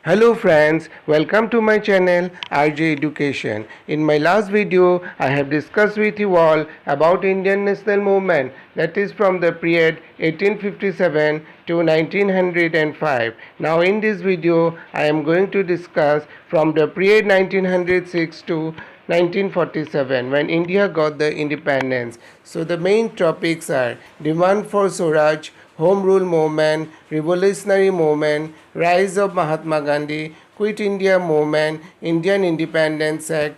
Hello friends, welcome to my channel RJ Education. In my last video, I have discussed with you all about Indian national movement, that is from the period 1857 to 1905. Now in this video, I am going to discuss from the period 1906 to 1947 when India got the independence. So the main topics are demand for Swaraj, Home Rule Movement, Revolutionary Movement, Rise of Mahatma Gandhi, Quit India Movement, Indian Independence Act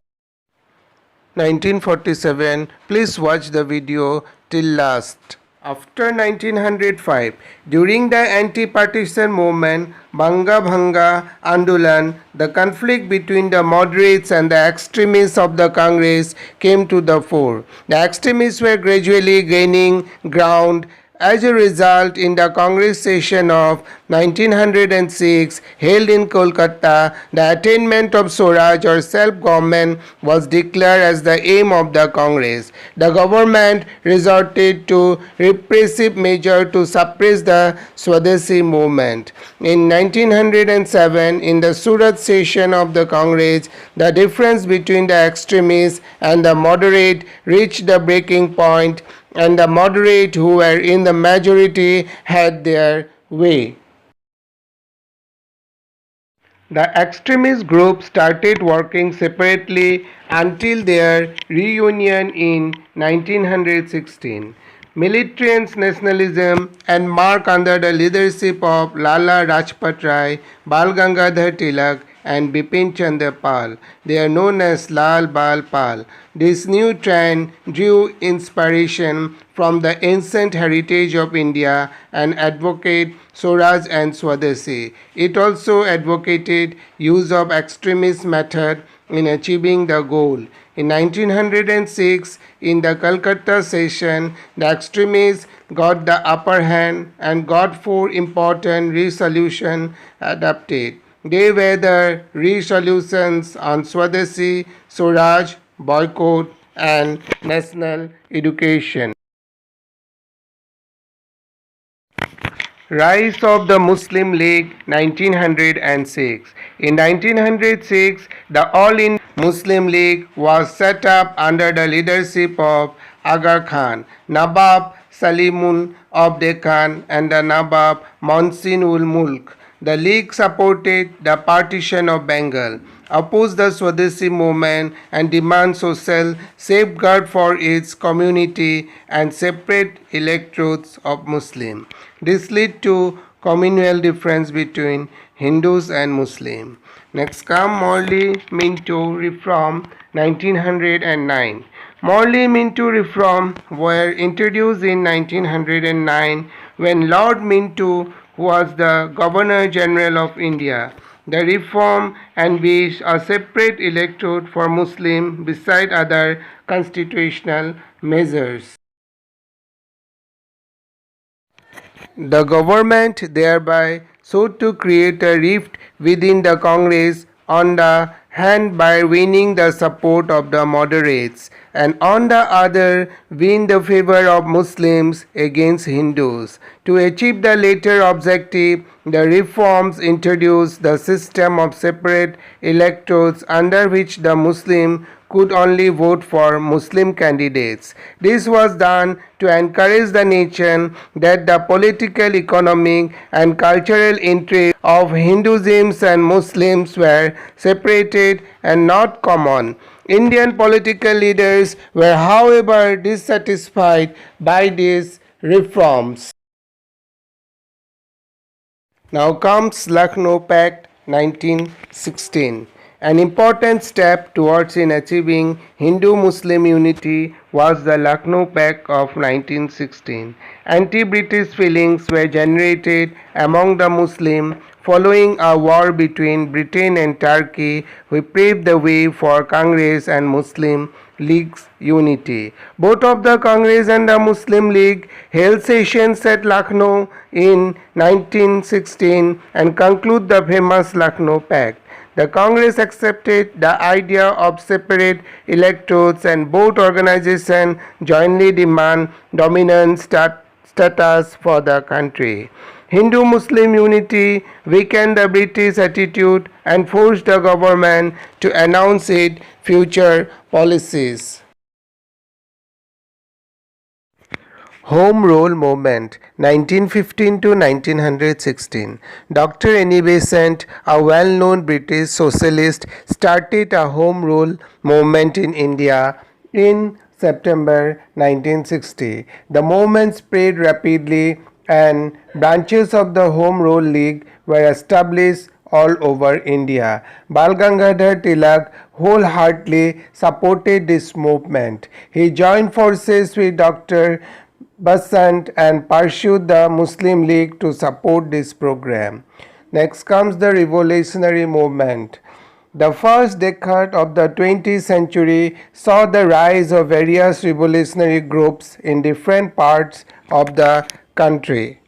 1947. Please watch the video till last. After 1905, during the anti-partition movement, Banga Bhanga Andolan, the conflict between the moderates and the extremists of the Congress came to the fore. The extremists were gradually gaining ground. As a result, in the Congress session of 1906 held in Kolkata, the attainment of Swaraj or self-government was declared as the aim of the Congress. The government resorted to repressive measures to suppress the Swadeshi movement. In 1907, in the Surat session of the Congress, the difference between the extremists and the moderate reached the breaking point, and the moderate who were in the majority had their way. The extremist group started working separately until their reunion in 1916. Military and nationalism and march under the leadership of Lala Rajpat Rai, Bal Gangadhar Tilak, and Bipin Chandra Pal. They are known as Lal Bal Pal. This new trend drew inspiration from the ancient heritage of India and advocated Swaraj and Swadeshi. It also advocated use of extremist method in achieving the goal. In 1906, in the Calcutta session, the extremists got the upper hand and got four important resolutions adopted. They were the resolutions on Swadeshi, Swaraj, boycott, and national education. Rise of the Muslim League 1906. In 1906, the All India Muslim League was set up under the leadership of Aga Khan, Nawab Salimun of Deccan, and the Nawab Mohsin ul Mulk. The League supported the partition of Bengal, opposed the Swadeshi movement, and demanded social safeguard for its community and separate electorates of Muslims. This led to communal difference between Hindus and Muslims. Next come Morley Minto Reform 1909. Morley Minto Reform were introduced in 1909 when Lord Minto was the Governor General of India. The reform envisaged a separate electorate for Muslims beside other constitutional measures. The government thereby sought to create a rift within the Congress, on the hand by winning the support of the moderates, and on the other win the favor of Muslims against Hindus. To achieve the latter objective, the reforms introduced the system of separate electorates under which the Muslim could only vote for Muslim candidates. This was done to encourage the nation that the political, economic, and cultural interests of Hinduism and Muslims were separated and not common. Indian political leaders were, however, dissatisfied by these reforms. Now comes Lucknow Pact 1916. An important step towards in achieving Hindu-Muslim unity was the Lucknow Pact of 1916. Anti-British feelings were generated among the Muslims following a war between Britain and Turkey, which paved the way for Congress and Muslim League's unity. Both of the Congress and the Muslim League held sessions at Lucknow in 1916 and concluded the famous Lucknow Pact. The Congress accepted the idea of separate electorates, and both organizations jointly demand dominant status for the country. Hindu Muslim unity weakened the British attitude and forced the government to announce its future policies. Home Rule Movement 1915 to 1916. Dr. Annie Besant, a well known British socialist, started a Home Rule movement in India in September 1960. The movement spread rapidly and branches of the Home Rule League were established all over India. Bal Gangadhar Tilak wholeheartedly supported this movement. He joined forces with Dr. Basant and pursued the Muslim League to support this program. Next comes the revolutionary movement. The first decade of the 20th century saw the rise of various revolutionary groups in different parts of the country.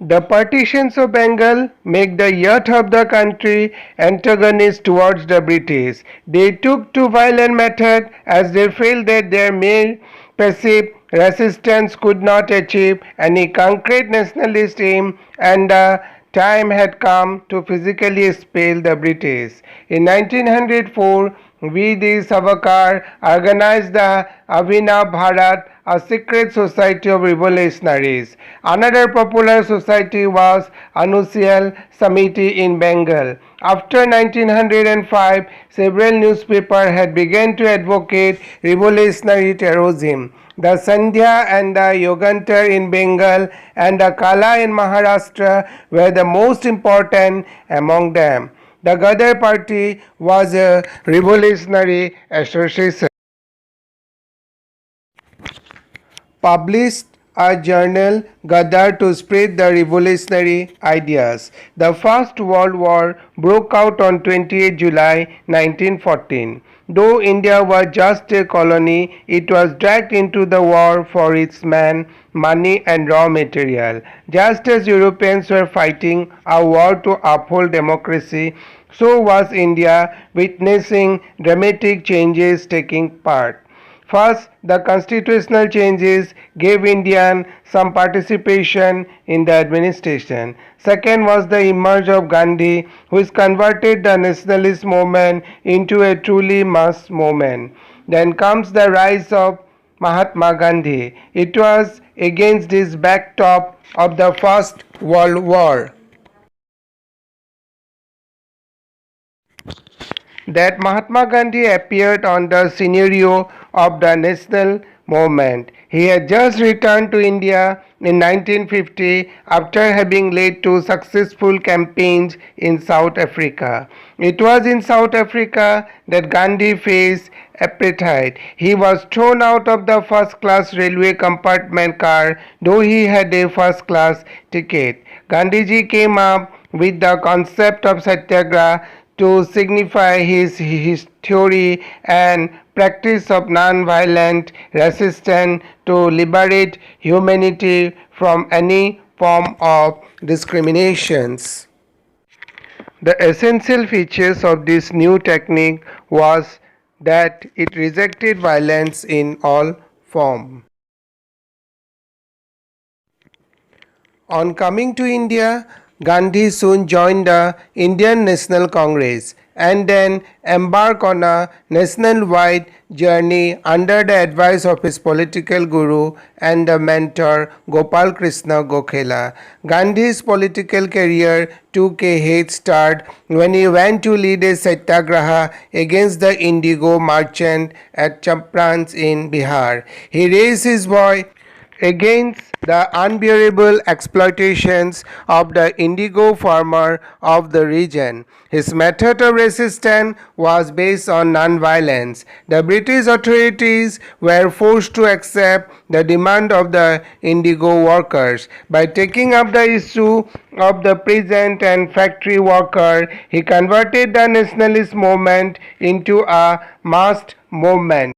The partitions of Bengal make the youth of the country antagonist towards the British. They took to violent method as they felt that their mere passive resistance could not achieve any concrete nationalist aim, and the time had come to physically expel the British. In 1904, V.D. Savarkar organized the Abhinav Bharat, a secret society of revolutionaries. Another popular society was Anushiyal Samiti in Bengal. After 1905, several newspapers had begun to advocate revolutionary terrorism. The Sandhya and the Yogantar in Bengal and the Kala in Maharashtra were the most important among them. The Ghadar party was a revolutionary association. Published a journal Ghadar to spread the revolutionary ideas. The First World War broke out on 28 July 1914. Though India was just a colony, it was dragged into the war for its men, money and raw material. Just as Europeans were fighting a war to uphold democracy, so was India witnessing dramatic changes taking part. First, the constitutional changes gave Indians some participation in the administration. Second was the emergence of Gandhi, which converted the nationalist movement into a truly mass movement. Then comes the rise of Mahatma Gandhi. It was against this backdrop of the First World War that Mahatma Gandhi appeared on the scenario of the national movement. He had just returned to India in 1950 after having led two successful campaigns in South Africa. It was in South Africa that Gandhi faced apartheid. He was thrown out of the first class railway compartment car, though he had a first class ticket. Gandhiji came up with the concept of satyagraha to signify his theory and practice of non-violent resistance to liberate humanity from any form of discriminations. The essential features of this new technique was that it rejected violence in all form. On coming to India, Gandhi soon joined the Indian National Congress and then embarked on a nationwide journey under the advice of his political guru and the mentor Gopal Krishna Gokhela. Gandhi's political career took a head start when he went to lead a satyagraha against the indigo merchant at Champran in Bihar. He raised his voice against the unbearable exploitations of the indigo farmer of the region. His method of resistance was based on non-violence. The British authorities were forced to accept the demand of the indigo workers. By taking up the issue of the peasant and factory worker, he converted the nationalist movement into a mass movement.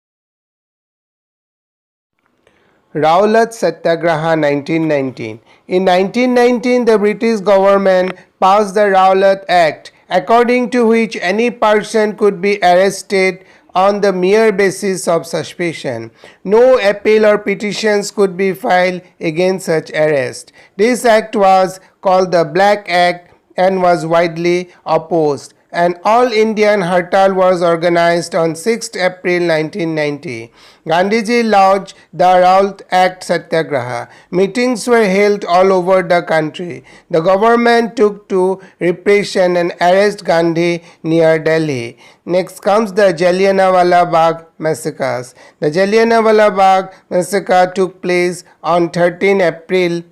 Rowlatt Satyagraha 1919. In 1919, the British government passed the Rowlatt Act, according to which any person could be arrested on the mere basis of suspicion. No appeal or petitions could be filed against such arrest. This act was called the Black Act and was widely opposed. An all-Indian Hartal was organized on 6th April 1990. Gandhiji launched the Raoult Act Satyagraha. Meetings were held all over the country. The government took to repression and arrest Gandhi near Delhi. Next comes the Jallianwala Bagh massacres. The Jallianwala Bagh massacre took place on 13 April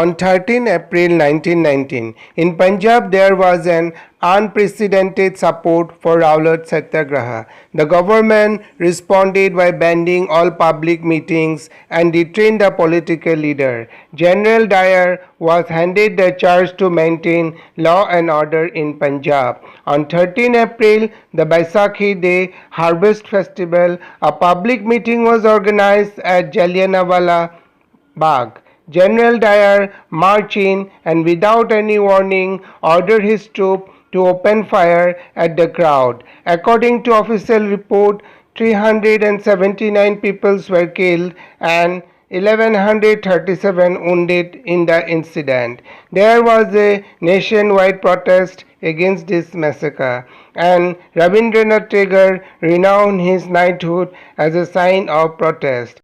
On 13 April 1919, in Punjab there was an unprecedented support for Rowlatt Satyagraha. The government responded by banning all public meetings and detained the political leader. General Dyer was handed the charge to maintain law and order in Punjab. On 13 April, the Baisakhi Day Harvest Festival, a public meeting was organized at Jallianwala Bagh. General Dyer marched in and without any warning ordered his troops to open fire at the crowd. According to official report, 379 people were killed and 1137 wounded in the incident. There was a nationwide protest against this massacre, and Rabindranath Tagore renowned his knighthood as a sign of protest.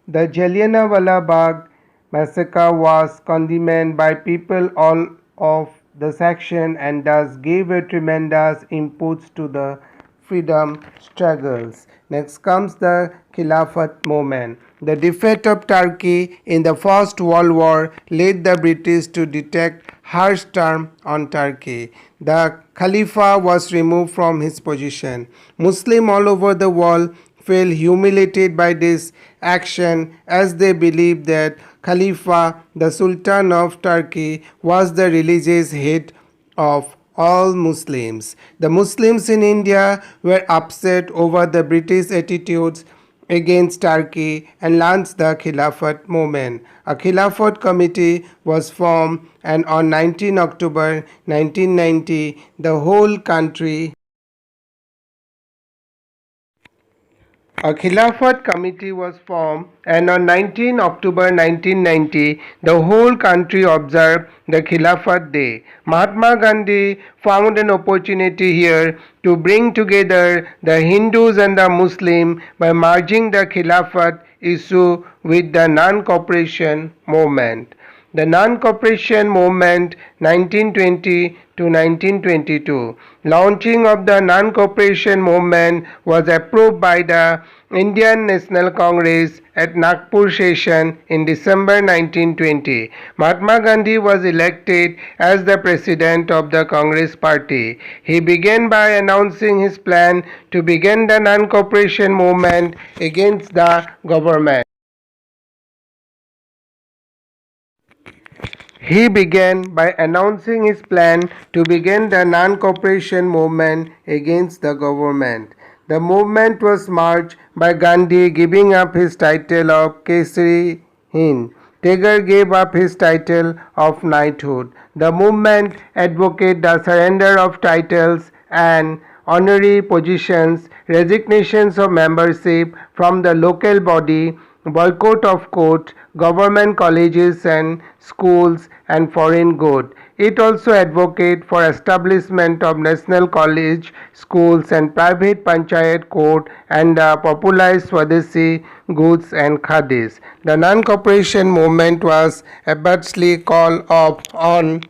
The Jallianwala Bagh massacre was condemned by people all of the section and thus gave a tremendous impulse to the freedom struggles. Next comes the Khilafat movement. The defeat of Turkey in the First World War led the British to dictate harsh terms on Turkey. The Khalifa was removed from his position. Muslims all over the world felt humiliated by this action as they believed that Khalifa, the Sultan of Turkey, was the religious head of all Muslims. The Muslims in India were upset over the British attitudes against Turkey and launched the Khilafat movement. A Khilafat committee was formed, and on 19 October 1990 the whole country A Khilafat committee was formed, and on 19 October 1990 the whole country observed the Khilafat Day. Mahatma Gandhi found an opportunity here to bring together the Hindus and the Muslims by merging the Khilafat issue with the non-cooperation movement. The non-cooperation movement 1920 to 1922. Launching of the non-cooperation movement was approved by the Indian National Congress at Nagpur session in December 1920. Mahatma Gandhi was elected as the president of the Congress party. He began by announcing his plan to begin the non-cooperation movement against the government. He began by announcing his plan to begin the non-cooperation movement against the government. The movement was marched by Gandhi giving up his title of Kesari Hind. Tagore gave up his title of knighthood. The movement advocated the surrender of titles and honorary positions, resignations of membership from the local body, boycott of courts, government colleges and schools, and foreign goods. It also advocated for establishment of national college, schools and private panchayat court and popularized Swadeshi goods and khadis. The non-cooperation movement was abruptly called off on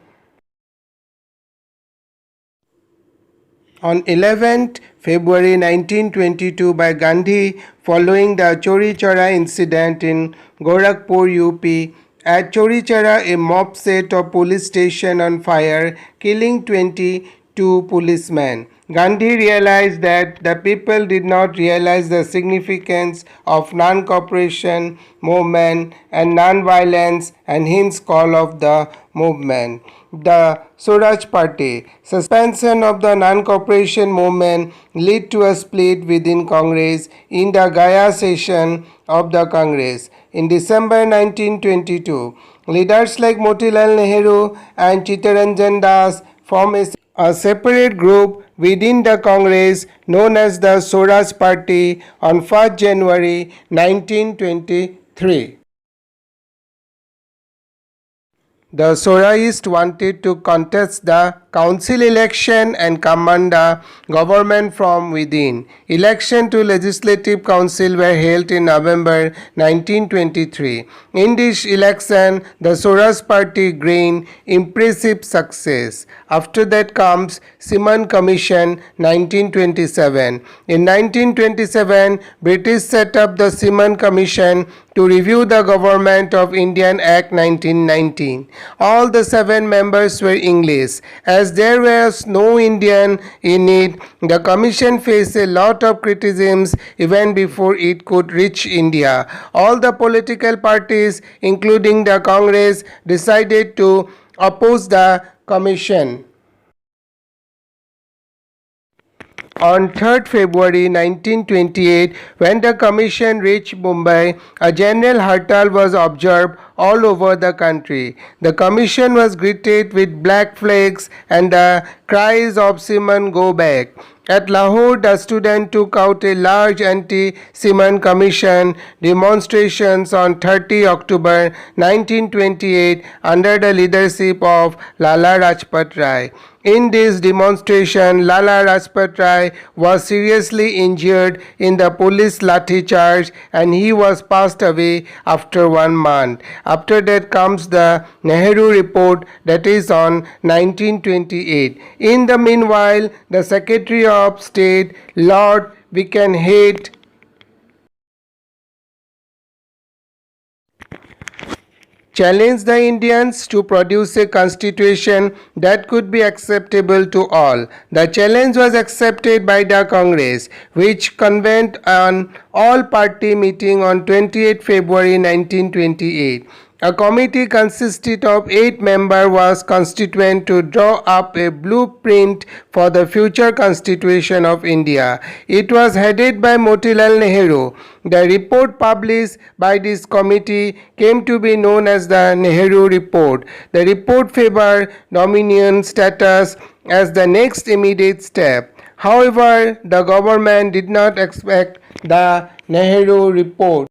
11th February 1922 by Gandhi following the Chori Chora incident in Gorakhpur, UP. At Chori Chora, a mob set a police station on fire, killing 20 two policemen. Gandhi realized that the people did not realize the significance of non-cooperation movement and non-violence, and hence call of the movement. The Swaraj Party suspension of the non-cooperation movement led to a split within Congress in the Gaya session of the Congress. In December 1922, leaders like Motilal Nehru and Chittaranjan Das formed a separate group within the Congress known as the Swaraj Party on 1st January 1923. The Swarajist wanted to contest the council election and command the government from within. Election to Legislative Council were held in November 1923. In this election, the Swaraj Party gained impressive success. After that comes Simon Commission 1927. In 1927, British set up the Simon Commission to review the Government of Indian Act 1919. All the 7 members were English. As there was no Indian in it, the commission faced a lot of criticisms even before it could reach India. All the political parties, including the Congress, decided to oppose the commission. On 3rd February 1928, when the commission reached Mumbai, a general hartal was observed all over the country. The commission was greeted with black flags and the cries of Simon go back. At Lahore, the students took out a large anti-Simon Commission demonstrations on 30 October 1928 under the leadership of Lala Rajpat Rai. In this demonstration, Lala Rajpat Rai was seriously injured in the police lathi charge and he was passed away after 1 month. After that comes the Nehru report, that is on 1928. In the meanwhile, the Secretary of State, Lord Birkenhead, challenged the Indians to produce a constitution that could be acceptable to all. The challenge was accepted by the Congress, which convened an all-party meeting on 28 February 1928. A committee consisted of 8 members was constituted to draw up a blueprint for the future constitution of India. It was headed by Motilal Nehru. The report published by this committee came to be known as the Nehru Report. The report favored dominion status as the next immediate step. However, the government did not expect the Nehru Report.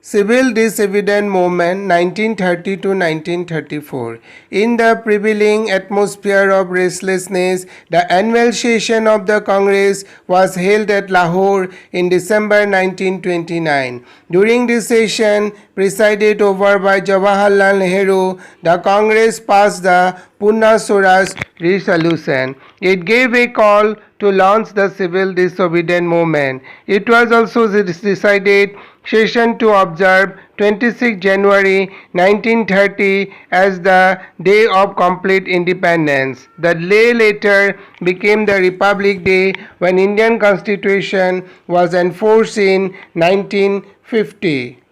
Civil Disobedience Movement 1930 to 1934. In the prevailing atmosphere of restlessness, the annual session of the Congress was held at Lahore in December 1929. During this session, presided over by Jawaharlal Nehru, the Congress passed the Pune Swaraj Resolution. It gave a call to launch the civil disobedience movement. It was also decided session to observe 26 January 1930 as the day of complete independence. The day later became the Republic Day when Indian Constitution was enforced in 1950.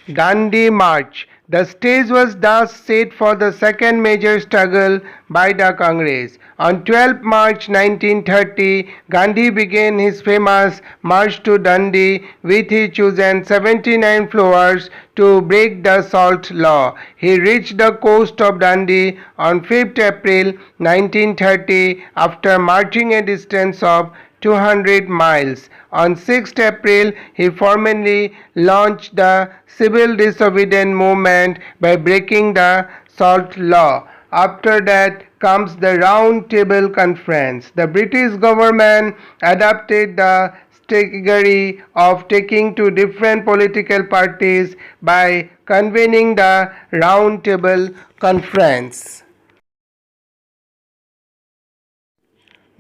Dandi March. The stage was thus set for the second major struggle by the Congress. On 12 March 1930, Gandhi began his famous march to Dandi with his chosen 79 followers to break the salt law. He reached the coast of Dandi on 5th April 1930 after marching a distance of 200 miles. On 6th April, he formally launched the civil disobedience movement by breaking the salt law. After that comes the Round Table Conference. The British government adopted the strategy of taking to different political parties by convening the Round Table Conference.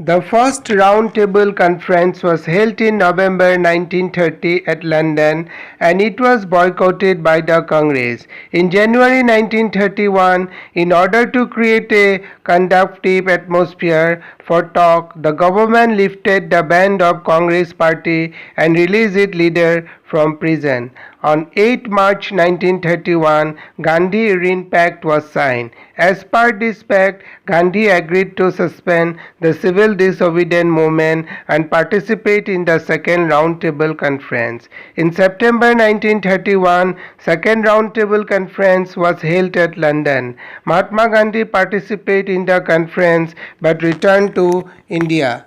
The first Roundtable Conference was held in November 1930 at London and it was boycotted by the Congress. In January 1931, in order to create a conducive atmosphere for talk, the government lifted the ban of Congress Party and released its leader from prison. On 8 March 1931, Gandhi-Iran Pact was signed. As per this pact, Gandhi agreed to suspend the civil disobedience movement and participate in the Second Roundtable Conference. In September 1931, Second Roundtable Conference was held at London. Mahatma Gandhi participated in the conference but returned to India.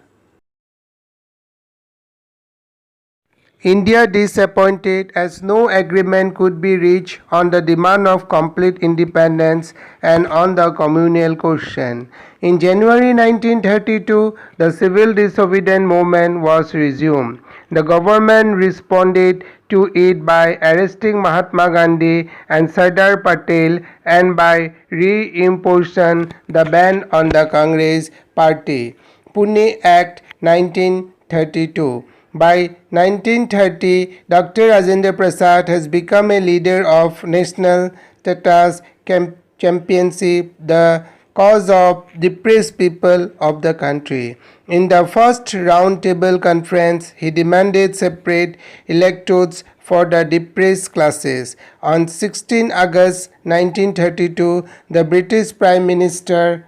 India disappointed as no agreement could be reached on the demand of complete independence and on the communal question. In January 1932, the civil disobedience movement was resumed. The government responded to it by arresting Mahatma Gandhi and Sardar Patel and by reimposing the ban on the Congress Party. Pune Act 1932. By 1930, Dr. Rajendra Prasad has become a leader of National Tata's championship, the cause of depressed people of the country. In the first roundtable conference, he demanded separate electorates for the depressed classes. On 16 August 1932, the British Prime Minister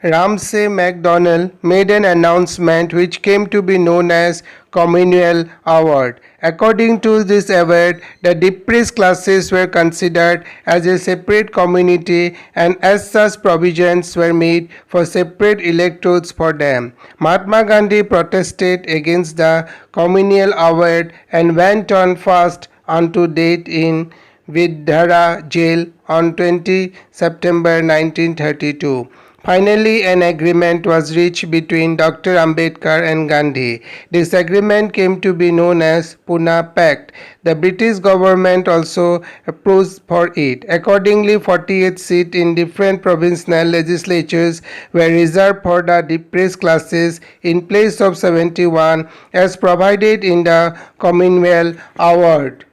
Ramsay MacDonald made an announcement which came to be known as Communal Award. According to this award, the depressed classes were considered as a separate community and as such provisions were made for separate electorates for them. Mahatma Gandhi protested against the Communal Award and went on fast unto death in Vidhara jail on 20 September 1932. Finally, an agreement was reached between Dr. Ambedkar and Gandhi. This agreement came to be known as Pune Pact. The British government also approved for it. Accordingly, 48 seats in different provincial legislatures were reserved for the depressed classes in place of 71 as provided in the Commonwealth Award.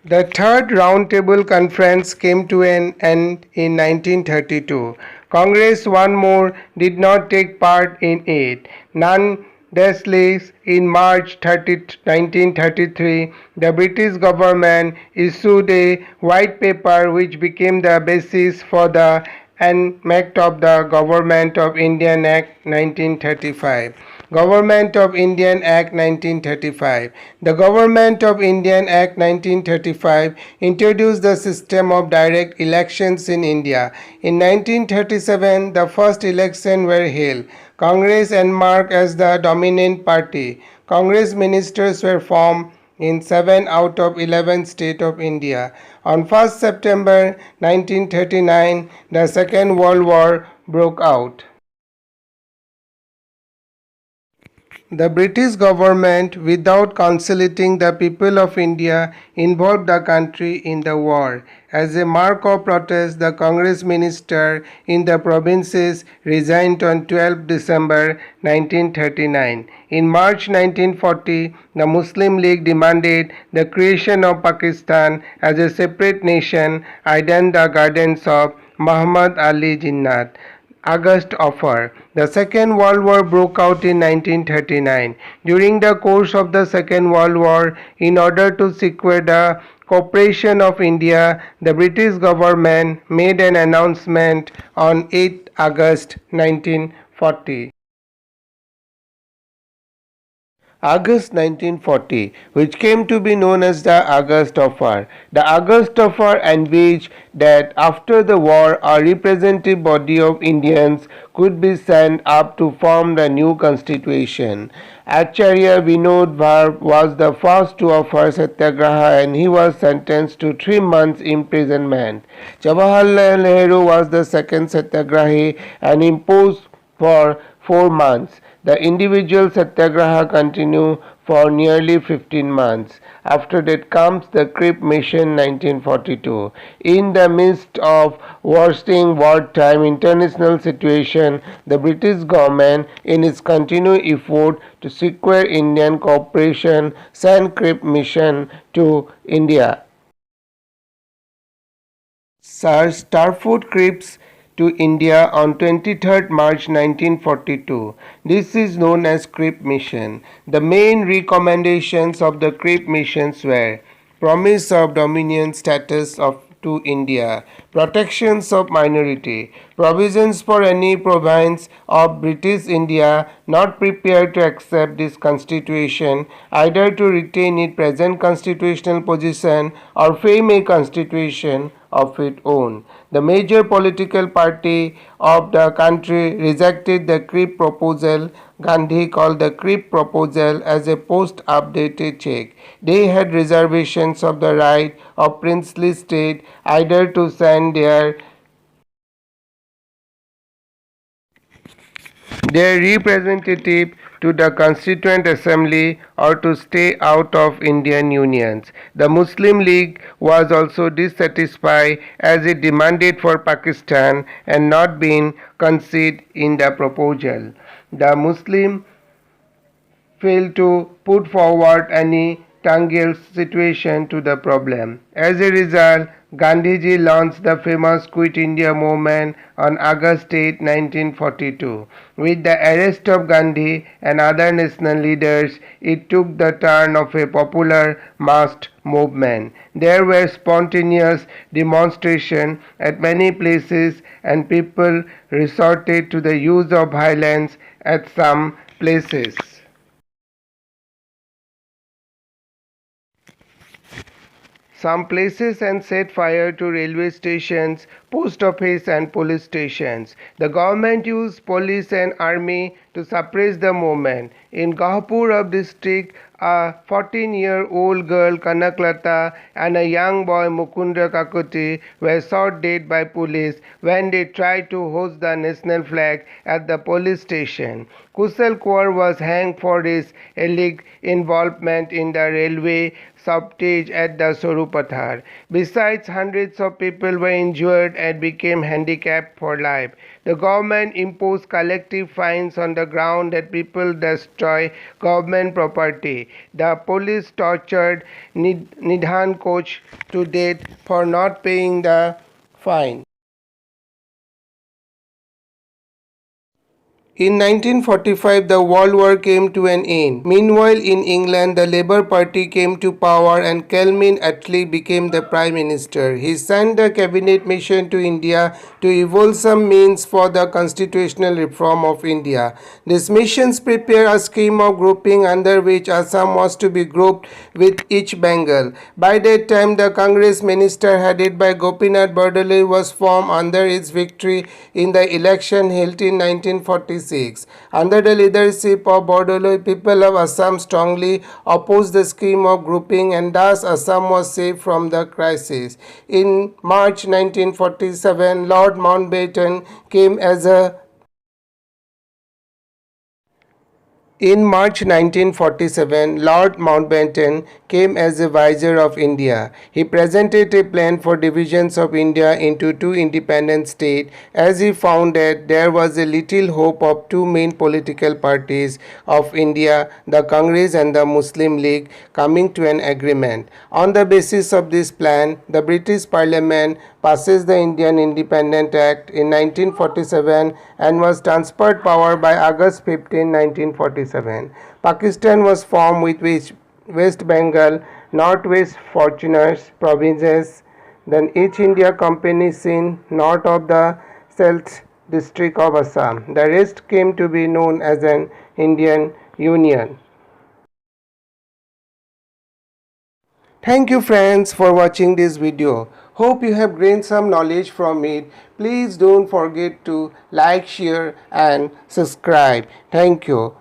The third roundtable conference came to an end in 1932. Congress once more did not take part in it. Nonetheless, in March 1933, the British government issued a white paper which became the basis for the enactment of the Government of India Act 1935. Government of Indian Act 1935. The Government of Indian Act 1935 introduced the system of direct elections in India. In 1937, the first election were held. Congress emerged as the dominant party. Congress ministers were formed in 7 out of 11 states of India. On 1st September 1939, the Second World War broke out. The British government, without consulting the people of India, involved the country in the war. As a mark of protest, the Congress minister in the provinces resigned on 12 December 1939. In March 1940, the Muslim League demanded the creation of Pakistan as a separate nation, in the gardens of Muhammad Ali Jinnah. August offer. The Second World War broke out in 1939. During the course of the Second World War, in order to secure the cooperation of India, the British government made an announcement on 8 August 1940. August 1940, which came to be known as the August Offer. The August Offer envisaged that after the war, a representative body of Indians could be sent up to form the new constitution. Acharya Vinod Bhave was the first to offer Satyagraha and he was sentenced to 3 months imprisonment. Jawaharlal Nehru was the second Satyagrahi and imposed for 4 months. The individual satyagraha continued for nearly 15 months. After that comes the Crip Mission 1942. In the midst of worsening wartime international situation, the British government, in its continued effort to secure Indian cooperation, sent Crip Mission to India. Sir Starford Cripps to India on 23rd March 1942. This is known as Crip Mission. The main recommendations of the Crip missions were promise of dominion status of to India, protections of minority, provisions for any province of British India not prepared to accept this constitution either to retain its present constitutional position or frame a constitution of its own. The major political party of the country rejected the Crip proposal. Gandhi called the Crip proposal as a post-updated check. They had reservations of the right of princely state either to send their representative to the Constituent Assembly or to stay out of Indian unions. The Muslim League was also dissatisfied as it demanded for Pakistan and not being conceded in the proposal. The Muslim failed to put forward any tangible situation to the problem. As a result, Gandhiji launched the famous Quit India movement on August 8, 1942. With the arrest of Gandhi and other national leaders, it took the turn of a popular massed movement. There were spontaneous demonstrations at many places and people resorted to the use of violence at some places. Some places and set fire to railway stations, post office and police stations. The government used police and army to suppress the movement. In Gahpur district, a 14-year-old girl Kanaklata and a young boy Mukunda Kakuti were shot dead by police when they tried to hoist the national flag at the police station. Kushal Kaur was hanged for his alleged involvement in the railway sabotage at the Sorupathar. Besides, hundreds of people were injured and became handicapped for life. The government imposed collective fines on the ground that people destroy government property. The police tortured Nidhan Koch to death for not paying the fine. In 1945, the World War came to an end. Meanwhile, in England, the Labour Party came to power and Calvin Attlee became the Prime Minister. He sent the cabinet mission to India to evolve some means for the constitutional reform of India. These missions prepared a scheme of grouping under which Assam was to be grouped with East Bengal. By that time, the Congress minister headed by Gopinath Bordoloi was formed under its victory in the election held in 1946. Under the leadership of Bordoloi, people of Assam strongly opposed the scheme of grouping and thus Assam was saved from the crisis. In March 1947, Lord Mountbatten came as a In March 1947, Lord Mountbatten came as a Vizier of India. He presented a plan for divisions of India into two independent states as he found that there was a little hope of two main political parties of India, the Congress and the Muslim League, coming to an agreement. On the basis of this plan, the British Parliament passes the Indian Independence Act in 1947 and was transferred power by August 15, 1947. Pakistan was formed with West Bengal, Northwest Fortuners provinces, then East India Company seen north of the South district of Assam. The rest came to be known as an Indian Union. Thank you friends for watching this video. Hope you have gained some knowledge from it. Please don't forget to like, share and subscribe. Thank you.